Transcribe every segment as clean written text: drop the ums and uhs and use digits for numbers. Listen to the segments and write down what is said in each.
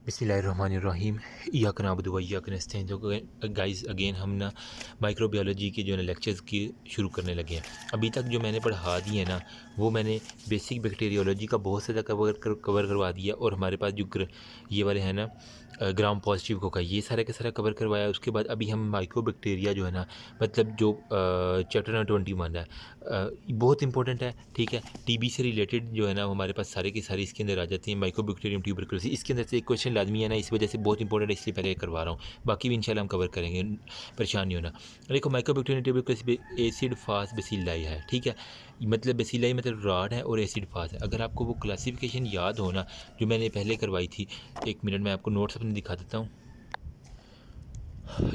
बिस्मिल्लाहिर्रहमानिर्रहीम इय्याक नअबुदु व इय्याक नस्तईन। तो गाइस अगेन हम ना माइक्रोबायोलॉजी के जो है ना लेक्चर्स की शुरू करने लगे हैं। अभी तक जो मैंने पढ़ा दिए ना वो मैंने बेसिक बैक्टीरियोलॉजी का बहुत ज़्यादा कवर करवा दिया, और हमारे पास जो ये वाले हैं ना ग्राम पॉजिटिव को का ये सारा का सारा कवर करवाया। उसके बाद अभी हम माइक्रोबैक्टीरिया जो है ना, मतलब जो चैप्टर नंबर 21 है, बहुत इंपॉर्टेंट है। ठीक है, टीबी से रिलेटेड जो है ना हमारे पास सारे की सारी इसके अंदर आ जाती हैं। माइकोबैक्टीरियम ट्यूबरकुलोसिस इसके अंदर से एक क्वेश्चन लाजमी है ना, इस वजह से बहुत इंपॉर्टेंट है, इसलिए पहले करवा रहा हूँ। बाकी भी इंशाल्लाह हम कवर करेंगे, परेशान नहीं होना। देखो Mycobacterium tuberculosis acid fast bacilli है। ठीक है, मतलब बेसिलाई मतलब रॉड है और एसिड फास्ट है। अगर आपको वो क्लासिफिकेशन याद हो ना जो मैंने पहले करवाई थी, एक मिनट में आपको नोट्स अपने दिखा देता हूँ।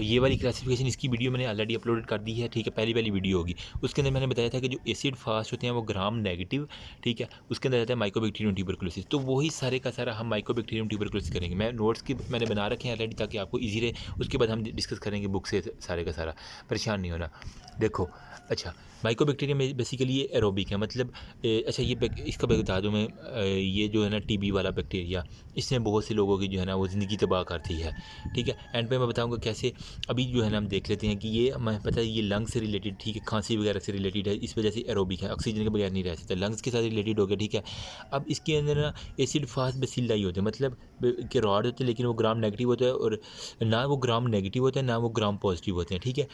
ये वाली क्लासिफिकेशन इसकी वीडियो मैंने ऑलरेडी अपलोड कर दी है। ठीक है, पहली वीडियो होगी, उसके अंदर मैंने बताया था कि जो एसिड फास्ट होते हैं वो ग्राम नेगेटिव। ठीक है, उसके अंदर रहता है माइकोबैक्टीरियम ट्यूबरकुलोसिस। तो वही सारे का सारा हम माइकोबैक्टीरियम ट्यूबरकुलोसिस करेंगे। मैं नोट्स की मैंने बना रखे हैं ऑलरेडी ताकि आपको ईजी रहे। उसके बाद हम डिस्कस करेंगे बुक से सारे का सारा, परेशान नहीं होना। देखो अच्छा, माइकोबैक्टीरियम बेसिकली ये एरोबिक है, मतलब अच्छा ये इसका बता दूँ मैं, ये जो है ना टीबी वाला बैक्टीरिया, इसने बहुत से लोगों की जो है ना वो ज़िंदगी तबाह कर दी है। ठीक है, एंड पे मैं बताऊंगा कैसे। अभी जो है ना हम देख लेते हैं कि ये हमें पता है ये लंग्स से रिलेटेड, ठीक है, खांसी वगैरह से रिलेटेड है, इस वजह से एरोबिक है, ऑक्सीजन के बगैर नहीं रह सकता, लंग्स के साथ रिलेटेड हो गया। ठीक है, अब इसके अंदर ना एसिड फास्ट बेसिलाई होते हैं, मतलब के रॉड होते हैं लेकिन वो ग्राम नेगेटिव होता है, और ना वो ग्राम नेगेटिव होता है ना वो ग्राम पॉजिटिव होते हैं। ठीक है,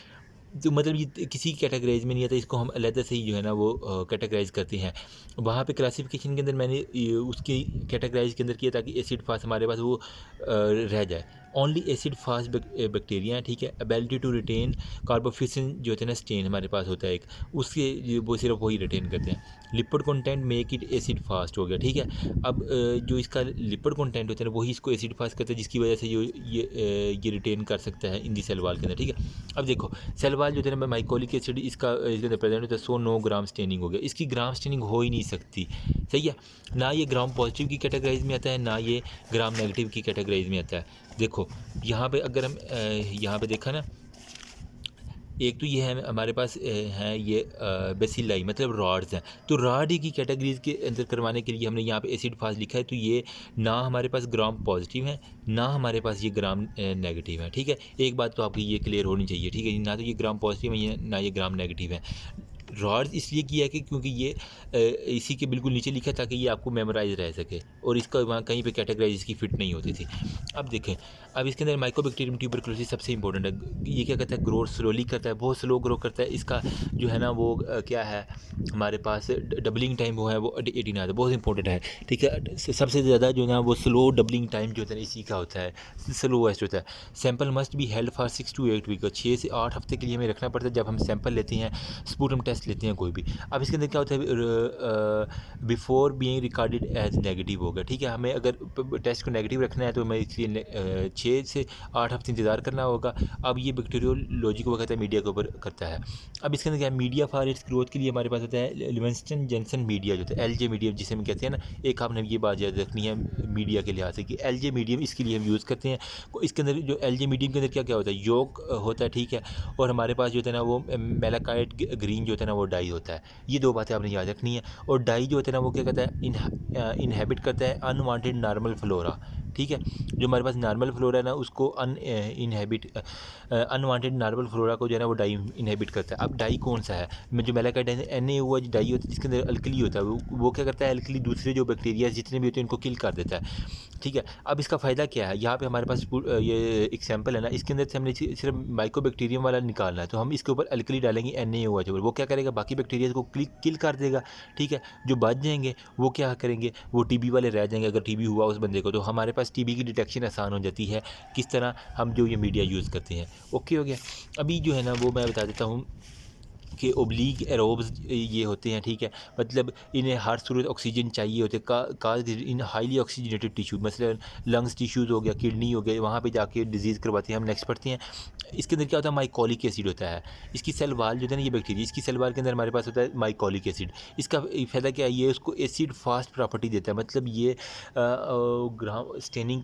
तो मतलब ये किसी कैटेगराइज में नहीं आता, इसको हम अलग से ही जो है ना वो कैटेगराइज करते हैं। वहाँ पे क्लासिफिकेशन के अंदर मैंने उसकी कैटेगराइज के अंदर किया ताकि एसिड फास्ट हमारे पास वो रह जाए। ओनली एसिड फास्ट बैक्टीरिया है। ठीक है, एबिलिटी टू रिटेन कार्बोफिसिन जो होता है ना स्टेन हमारे पास होता है एक, उसके वो सिर्फ वही रिटेन करते हैं। Lipid content make it acid fast हो गया। ठीक है, अब जो इसका लिपिड कंटेंट होता है ना वही इसको एसिड फास्ट करता है, जिसकी वजह से ये रिटेन कर सकता है इन दी सेल वाल के अंदर। ठीक है, अब देखो सेल वाल जो है ना माइकोलिक एसिड इसके अंदर प्रेजेंट होता है, 109 ग्राम स्टेनिंग हो गया, इसकी ग्राम स्टेनिंग हो ही नहीं सकती। सही है ना, ये ग्राम पॉजिटिव की कैटेगराइज में आता है ना ये ग्राम नेगेटिव की कैटेगराइज में आता है। देखो यहाँ पे अगर हम यहाँ पे देखा ना, एक तो ये है हमारे पास हैं ये बेसिलाई मतलब रॉड्स हैं, तो रॉड की कैटेगरीज के अंदर करवाने के लिए हमने यहाँ पे एसिड फास्ट लिखा है। तो ये ना हमारे पास ग्राम पॉजिटिव है ना हमारे पास ये ग्राम नेगेटिव है। ठीक है, एक बात तो आपकी ये क्लियर होनी चाहिए। ठीक है, ना तो ये ग्राम पॉजिटिव है ना ये ग्राम नेगेटिव है। रॉड्स इसलिए किया है कि क्योंकि ये इसी के बिल्कुल नीचे लिखा है ताकि ये आपको मेमोराइज रह सके, और इसका वहाँ कहीं पे कैटेगराइज इसकी फिट नहीं होती थी। अब देखें, अब इसके अंदर माइकोबैक्टीरियम ट्यूबरकुलोसिस सबसे इंपॉर्टेंट है। ये क्या करता है, ग्रोथ स्लोली करता है, बहुत स्लो ग्रो करता है। इसका जो है ना वो क्या है हमारे पास डबलिंग टाइम वो है वो 18 आता है, बहुत इंपॉर्टेंट है। ठीक है, सबसे ज़्यादा जो है ना वो स्लो डबलिंग टाइम जो होता है इसी का होता है, स्लोएस्ट होता है। Sample must be held for 6 to 8 week, 6 से 8 हफ्ते के लिए हमें रखना पड़ता है जब हम सैंपल लेते हैं, स्पूटम टेस्ट लेते हैं कोई भी। अब इसके अंदर क्या होता है, before being recorded as negative होगा। ठीक है, हमें अगर टेस्ट को नेगेटिव रखना है तो हमें इसलिए 6 से 8 हफ्ते इंतज़ार करना होगा। अब ये बैक्टीरियोलॉजी को कहता है मीडिया के ऊपर करता है। अब इसके अंदर क्या है, मीडिया फॉर इट्स ग्रोथ के लिए हमारे पास होता है लिविंगस्टन जेनसन मीडिया जो होता है, एलजे मीडियम जिसे हम कहते हैं ना। एक आपने ये बात याद रखनी है मीडिया के लिहाज से कि एलजे मीडियम इसके लिए हम यूज़ करते हैं। इसके अंदर जो एलजे मीडियम के अंदर क्या क्या होता है, योग होता है। ठीक है, और हमारे पास जो होता है ना वो मेलाकाइट ग्रीन जो होता है ना वो डाई होता है। ये दो बातें आपने याद रखनी है। और डाई जो होता है ना वो क्या कहता है, इनहेबिट करता है अनवांटेड नॉर्मल फ्लोरा। ठीक है, जो हमारे पास नॉर्मल फ्लोरा है ना उसको अनवांटेड नॉर्मल फ्लोरा को जो है ना वो डाई इनहेबिट करता है। अब डाई कौन सा है, मैं जो मेलाकाइट NaOH डाई होता है जिसके अंदर अल्कली होता है, वो क्या करता है, अल्कली दूसरे जो बैक्टीरिया जितने भी होते हैं उनको किल कर देता है। ठीक है, अब इसका फ़ायदा क्या है, यहाँ पे हमारे पास ये एग्जाम्पल है ना, इसके अंदर से हमने सिर्फ माइकोबैक्टीरियम वाला निकालना है, तो हम इसके ऊपर अल्कली डालेंगे NaOH, वो क्या करेगा, बाकी बैक्टीरिया को किल कर देगा। ठीक है, जो बच जाएंगे वो क्या करेंगे, वो टीबी वाले रह जाएंगे अगर टीबी हुआ उस बंदे को, तो हमारे पास टीबी की डिटेक्शन आसान हो जाती है। किस तरह, हम जो ये मीडिया यूज़ करते हैं। ओके हो गया। अभी जो है ना वो मैं बता देता हूँ कि ओब्लीक एरोब्स ये होते हैं। ठीक है, मतलब इन्हें हर सूरत ऑक्सीजन चाहिए होते हैं इन हाईली ऑक्सीजनेटेड टिश्यू, मसलन लंग्स टिश्यूज़ हो गया, किडनी हो गया, वहाँ पे जाके डिजीज़ करवाते हैं। हम नेक्स्ट पढ़ते हैं। इसके अंदर क्या होता है, माइकोलिक एसिड होता है। इसकी सेल वाल जो है ना ये बैक्टीरिया, इसकी सेल वाल के अंदर हमारे पास होता है माइकोलिक एसिड। इसका फ़ायदा क्या है, ये उसको एसिड फास्ट प्रॉपर्टी देता है, मतलब ये ग्राम स्टेनिंग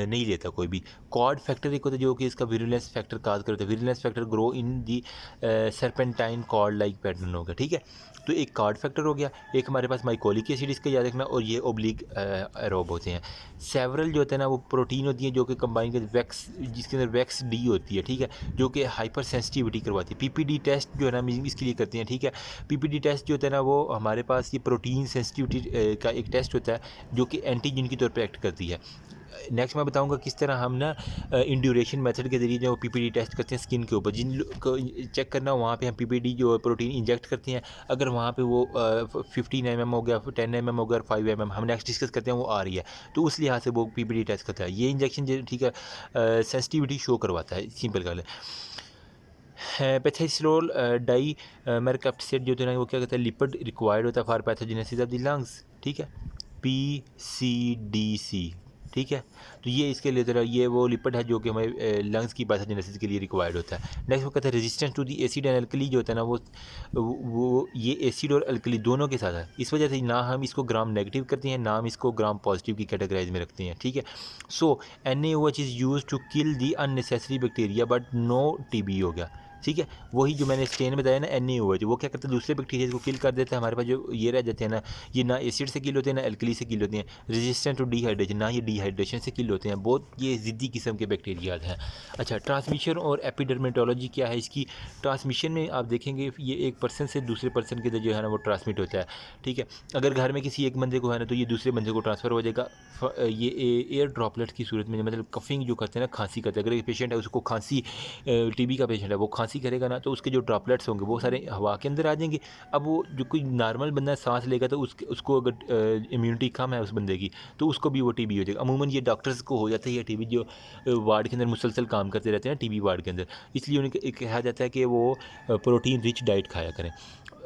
नहीं लेता कोई भी। कॉड फैक्टर एक होता है जो कि इसका विरुलेंस फैक्टर काज करता है, virulence factor grow in the serpentine cord like pattern होगा। ठीक है, तो एक कार्ड फैक्टर हो गया, एक हमारे पास माइकोलिक एसिड, इसका याद रखना, और ये ओब्लिक एरोब होते हैं। सेवरल जो होते हैं ना वो प्रोटीन होती है जो कि कंबाइन कर वैक्स, जिसके अंदर वैक्स डी होती है, ठीक है, जो कि हाइपर सेंसिटिविटी करवाती है। पीपीडी टेस्ट जो है ना हम इसके लिए करते हैं, ठीक है। पीपीडी टेस्ट जो होता है ना वो हमारे पास ये प्रोटीन सेंसिटिविटी का एक टेस्ट होता है जो कि एंटीजन के तौर पर एक्ट करती है। नेक्स्ट मैं बताऊंगा किस तरह हम ना इंड्यूरेशन मेथड के ज़रिए जो पीपीडी टेस्ट करते हैं स्किन के ऊपर, जिन को चेक करना वहाँ पे हम पीपीडी जो प्रोटीन इंजेक्ट करते हैं, अगर वहाँ पे वो 15 mm हो गया, 10 mm हो गया, 5 mm हम नेक्स्ट डिस्कस करते हैं वो आ रही है, तो उस लिहाज से वो पीपीडी टेस्ट करता है। ये इंजेक्शन ठीक है सेंसिटिविटी शो करवाता है, सिंपल कर लें। पैथेसिलोल डाई मेरकैप्टसेट जो है ना वो क्या कहता है, लिपिड रिक्वायर्ड होता है for pathogenesis of the lungs, ठीक है, PCDC, ठीक है। तो ये इसके लिए ज़रा ये वो लिपिड है जो कि हमारे लंग्स की पैथोजेनेसिस के लिए रिक्वायर्ड होता है। नेक्स्ट वो कहता है resistance to the acid and alkali जो होता है ना वो ये एसिड और अल्कली दोनों के साथ है, इस वजह से ना हम इसको ग्राम नेगेटिव करते हैं ना हम इसको ग्राम पॉजिटिव की कैटेगराइज में रखते हैं, ठीक है। So NaOH is use to kill the unnecessary bacteria but no TB हो गया, ठीक है। वही जो मैंने स्टेन बताया ना NaOH, वो क्या करता है दूसरे बैक्टीरिया को किल कर देता है। हमारे पास जो ये रह जाते हैं ना, ये ना एसिड से किल होते हैं ना अल्कली से किल होते हैं। रेजिस्टेंट टू डिहाइड्रेशन, ना ये डिहाइड्रेशन से किल होते हैं, बहुत ये ज़िद्दी किस्म के बैक्टीरिया हैं। अच्छा, ट्रांसमिशन और एपिडर्मेटोलॉजी क्या है इसकी। ट्रांसमिशन में आप देखेंगे ये एक पर्सन से दूसरे पर्सन के जो है ना वो ट्रांसमिट होता है, ठीक है। अगर घर में किसी एक बंदे को है ना तो ये दूसरे बंदे को ट्रांसफ़र हो जाएगा। ये एयर ड्रॉपलेट की सूरत में, मतलब कफिंग जो करते हैं ना, खांसी करते हैं। अगर एक पेशेंट है उसको खांसी, TB का पेशेंट है वो खांसी करेगा ना तो उसके जो ड्रॉपलेट्स होंगे वो सारे हवा के अंदर आ जाएंगे। अब वो जो कोई नॉर्मल बंदा सांस लेगा तो उसको अगर इम्यूनिटी कम है उस बंदे की तो उसको भी वो TB हो जाएगा। अमूमन ये डॉक्टर्स को हो जाता है ये TB, जो वार्ड के अंदर मुसलसल काम करते रहते हैं TB वार्ड के अंदर, इसलिए उन्हें कहा जाता है कि वो प्रोटीन रिच डाइट खाया करें।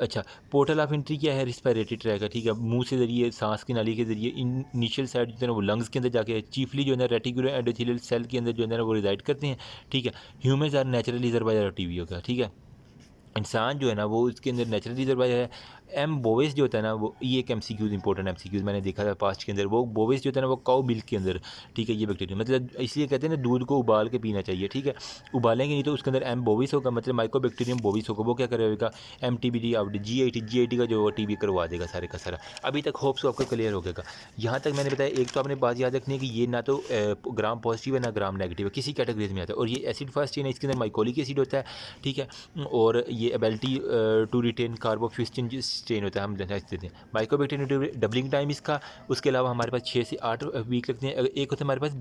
अच्छा, पोर्टल ऑफ एंट्री क्या है, रिस्पायरेटरी ट्रैक है, ठीक है। मुंह से ज़रिए, सांस की नाली के ज़रिए इनिशियल साइड जो है ना वो लंग्स के अंदर जाके चीफली जो है ना रेटिकुलर एंडोथेलियल सेल के अंदर जो है ना वो रिजाइड करते हैं, ठीक है। Humans are naturally survivor TB होगा, ठीक है। इंसान जो है ना वो इसके अंदर नेचुरली सर्वाइवर है। बोवेस जो होता है ना वो, ये एक MCQs इंपॉर्टेंट MCQs मैंने देखा था पास्ट के अंदर, वो बोवेस जो होता है ना वो काउ मिल्क के अंदर, ठीक है, ये बैक्टीरिया, मतलब इसलिए कहते हैं ना दूध को उबाल के पीना चाहिए, ठीक है। उबालेंगे नहीं तो उसके अंदर बोवेस होगा, मतलब माइकोबैक्टीरियम बोवेस होगा, वो क्या करेगा MTBD आउट GIT का जो TB करवा देगा सारे का सारा। अभी तक होप्स आपको क्लियर हो गया। यहाँ तक मैंने बताया, एक तो आपने बात याद रखनी है कि ये ना तो ग्राम पॉजिटिव है ना ग्राम नेगेटिव है, किसी कैटेगरीज में आता है। और ये एसिड फास्ट चेन है, इसके अंदर माइकोलिक एसिड होता है, ठीक है, और ये एबिलिटी टू रिटेन कार्बोफ्यूस्टिन स्ट्रेन होता है, हम देते हैं। माइकोबैक्टीरियम डबलिंग टाइम इसका, उसके अलावा हमारे पास 6 से 8 वीक लगते हैं। एक होता है हमारे पास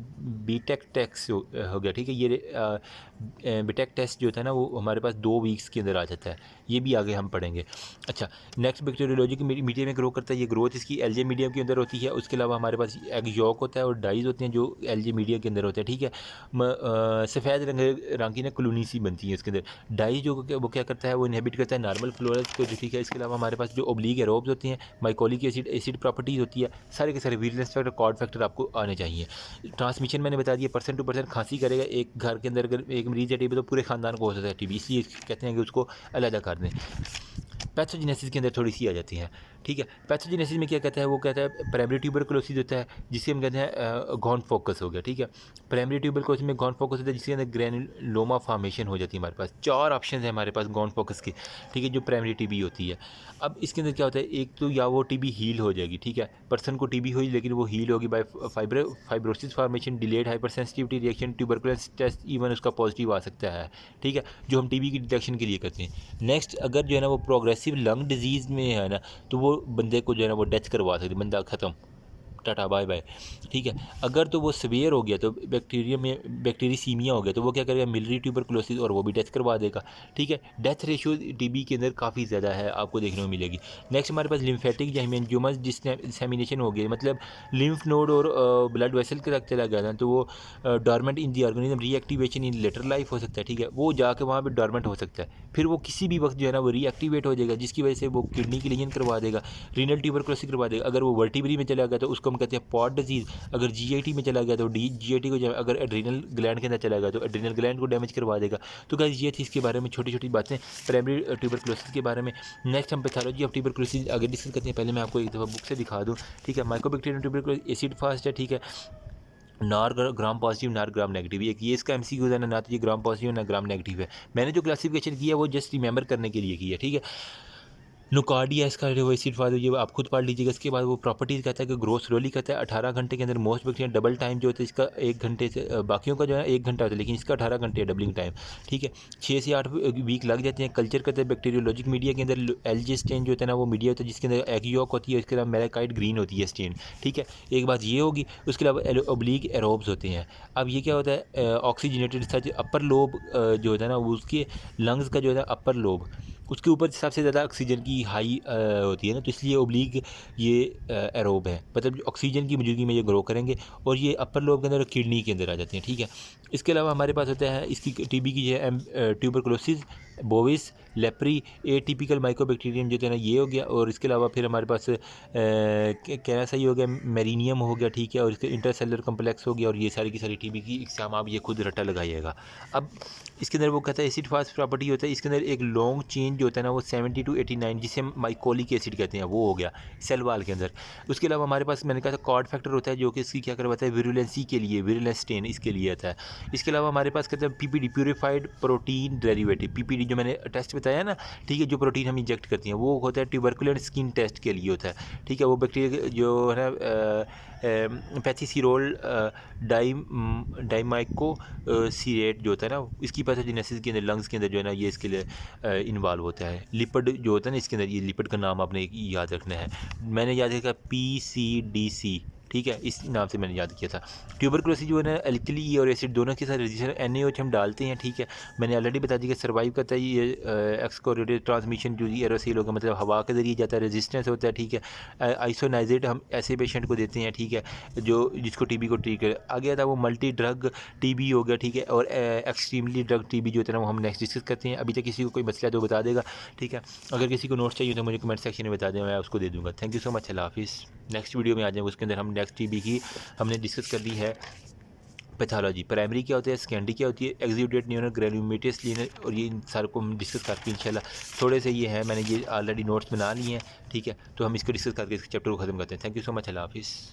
बीटेक टेक्स हो गया, ठीक है। ये बीटेक टेस्ट जो होता है ना वो हमारे पास 2 वीक्स के अंदर आ जाता है, ये भी आगे हम पढ़ेंगे। अच्छा, नेक्स्ट बैक्टीरियोलॉजी की मीडियम में ग्रो करता है, ये ग्रोथ इसकी एलजे मीडियम के अंदर होती है। उसके अलावा हमारे पास एग यॉक होता है और डाइज होते हैं जो एलजे मीडियम के अंदर होते हैं, ठीक है। सफ़ेद रंग की ना कॉलोनी सी बनती है इसके अंदर। डाइज जो वो क्या करता है, वो इनहेबिट करता है नॉर्मल फ्लोरस को, ठीक है। इसके अलावा हमारे पास जो ओब्लिक एरोब्स होती हैं, माइकोलिक एसिड प्रॉपर्टीज़ होती है, सारे के सारे वीरनेस फैक्टर, कॉर्ड फैक्टर आपको आने चाहिए। ट्रांसमिशन मैंने बता दिया, पर्सन टू पर्सन खांसी करेगा एक घर के अंदर, अगर एक मरीज़ है TB तो पूरे ख़ानदान को हो सकता है TB, इसलिए कहते हैं कि उसको अलग कर दें। पैथोजेनेसिस के अंदर थोड़ी सी आ जाती हैं, ठीक है। पैथोजेनेसिस में क्या कहता है, वो कहता है प्राइमरी ट्यूबरकुलोसिस होता है जिसे हम कहते हैं गॉन फोकस हो गया, ठीक है। प्राइमरी ट्यूबरकुलोसिस में गॉन फोकस होता है जिसके अंदर ग्रैनुलोमा फॉर्मेशन हो जाती है। हमारे पास 4 ऑप्शन है हमारे पास गॉन फोकस की, ठीक है, जो प्राइमरी TB होती है। अब इसके अंदर क्या होता है, एक तो या वो TB हील हो जाएगी, ठीक है, पर्सन को TB हुई लेकिन वो हील होगी by fibrosis formation, delayed hypersensitivity reaction, tuberculosis test even उसका पॉजिटिव आ सकता है, ठीक है, जो हम TB की डिटेक्शन के लिए करते हैं। नेक्स्ट, अगर जो है ना वो प्रोग्रेसिव लंग डिजीज़ में है ना तो वो बंदे को जो है ना वो डेथ करवा सकती है, बंदा ख़त्म, टाटा बाय बाय, ठीक है। अगर तो वो सवेयर हो गया तो बैक्टीरियसीमिया हो गया तो वो क्या करेगा, मिलिट्री ट्यूबरकुलोसिस, और वो भी डेथ करवा देगा, ठीक है। डेथ रेशियो TB के अंदर काफ़ी ज़्यादा है, आपको देखने को मिलेगी। नेक्स्ट हमारे पास लिम्फेटिक या हेमेंजियोमस डिसेमिनेशन हो गया, मतलब लिम्फ नोड और ब्लड वेसल के तक चला गया ना तो वो dormant in the organism, reactivation in later life हो सकता है, ठीक है। वो जाके वहाँ पर डॉर्मेंट हो सकता है, फिर वो किसी भी वक्त जो है ना वो रीएक्टिवेट हो जाएगा, जिसकी वजह से वो किडनी की लीजन करवा देगा, रीनल ट्यूबरकुलोसिस करवा देगा। अगर वो वर्टिब्री में चला गया तो उसको हम कहते हैं पॉट डिजीज़। अगर GIT में चला गया तो GIT को, अगर एड्रीनल ग्लैंड के अंदर चला गया तो एड्रीनल ग्लैंड को डैमेज करवा देगा। तो गाइस ये थी इसके बारे में छोटी छोटी बातें प्राइमरी ट्यूबरकुलोसिस के बारे में। नेक्स्ट हम पैथोलॉजी ऑफ ट्यूबरकुलोसिस आगे डिस्कस करते हैं। पहले मैं आपको एक दफ़ा बुक से दिखा दूँ, ठीक है। माइकोबैक्टीरियम ट्यूबरकुलोसिस एसिड फास्ट है, ठीक है, नार ग्राम पॉजिटिव नार ग्राम नेगेटिव, एक ये इसका MCQ है ना तो ये ग्राम पॉजिटिव ना ग्राम नेगेटिव है। मैंने जो क्लासिफिकेशन किया वो जस्ट रिमेंबर करने के लिए की है, ठीक है। नोकार्डिया इसका जो एसिड फाज ये आप खुद पढ़ लीजिएगा। इसके बाद वो प्रॉपर्टीज़ कहता है कि ग्रो स्लोली कहता है 18 घंटे के अंदर मोस्ट बैक्टीरिया डबल टाइम जो होता है इसका 1 घंटे से बाकियों का जो है 1 घंटा होता है, लेकिन इसका 18 घंटे है डबलिंग टाइम, ठीक है। 6 से 8 वीक लग जाते हैं। कल्चर करते हैं बैक्टीरियोलॉजिक मीडिया के अंदर एलजी स्टेन जो होता है ना वो मीडिया होता है जिसके अंदर एग यॉक होती है, इसके अलावा मेलाकाइट ग्रीन होती है स्टेन, ठीक है। एक बात ये होगी। उसके अलावा ओब्लीक एरोब्स होते हैं। अब ये क्या होता है ऑक्सीजनेटेड सच अपर लोब जो होता है ना उसके लंग्स का जो है अपर लोब उसके ऊपर सबसे ज़्यादा ऑक्सीजन की हाई होती है ना, तो इसलिए ओब्लीक ये एरोब है, मतलब ऑक्सीजन की मौजूदगी में ये ग्रो करेंगे और ये अपर लोब के अंदर और किडनी के अंदर आ जाते हैं, ठीक है। इसके अलावा हमारे पास होता है इसकी टीबी की जो है tuberculosis, bovis, leprae, atypical Mycobacterium जो है ना ये हो गया। और इसके अलावा फिर हमारे पास कैसा ही हो गया, मेरीनियम हो गया, ठीक है। और इसके इंटरसेलर कम्प्लेक्स हो गया। और ये सारी की सारी टीबी की एग्जाम आप ये खुद रट्टा लगाइएगा। अब इसके अंदर वो कहता है एसिड फास्ट प्रॉपर्टी होता है, इसके अंदर एक लॉन्ग चेन जो होता है ना वो 70 to 89 जिसे हम माइकोलिक एसिड कहते हैं वो हो गया सेल वाल के अंदर। उसके अलावा हमारे पास मैंने कहा था कॉर्ड फैक्टर होता है जो कि इसकी क्या करवाता है विरुलेंसी के लिए, विरुलेंस स्टेन इसके लिए आता है। इसके अलावा हमारे पास कहते हैं PPD purified protein derivative, PPD जो मैंने टेस्ट बताया ना, ठीक है, जो प्रोटीन हम इंजेक्ट करते हैं वो होता है ट्यूबरकुलर स्किन टेस्ट के लिए होता है, ठीक है। वो बैक्टीरिया जो है ना पैथिसिरोल डाइमाइको सीरेट जो होता है ना इसकी पैथोजेनेसिस के अंदर लंग्स के अंदर जो है ना ये इसके लिए इन्वॉल्व होता है। लिपिड जो होता है ना इसके अंदर, ये लिपिड का नाम आपने याद रखना है। मैंने याद रखा PCDC, ठीक है, इस नाम से मैंने याद किया था। ट्यूबरकुलोसिस जो है ना एल्कली और एसिड दोनों के साथ रजिस्टर NaOH हम डालते हैं, ठीक है। मैंने ऑलरेडी बता दिया कि सर्वाइव करता है ये एक्सकोरियोटिव ट्रांसमिशन जो एरोसिल होगा, मतलब हवा के जरिए जाता है, रेजिस्टेंस होता है, ठीक है। आइसोनाइजेट हम ऐसे पेशेंट को देते हैं, ठीक है, जो जिसको टीबी को ट्रीट कर आ गया था। वो मल्टी ड्रग टीबी हो गया, ठीक है। और एक्सट्रीमली ड्रग टीबी जो होता है ना वो हम नेक्स्ट डिस्कस करते हैं। अभी तक किसी को कोई मसला तो बता देगा, ठीक है। अगर किसी को नोट्स चाहिए तो मुझे कमेंट सेक्शन में बता दें, मैं उसको दे दूँगा। थैंक यू सो मच, अल्लाह हाफिज़। नेक्स्ट वीडियो में आ जाएंगे, उसके अंदर हम नेक्स्ट टीबी की हमने डिस्कस कर ली है पैथोलॉजी। प्राइमरी क्या होती है, सेकेंडरी क्या होती है, एक्सिडेट न्यूनर ग्रेन्यूमेटस लीनर, और ये इन सारों को हम डिस्कस करके इंशाल्लाह थोड़े से ये है मैंने ये ऑलरेडी नोट्स बना लिए हैं, ठीक है। तो हम इसको डिस्कस करके इस चैप्टर को ख़त्म करते हैं। थैंक यू सो मच, अल्लाह हाफिज़।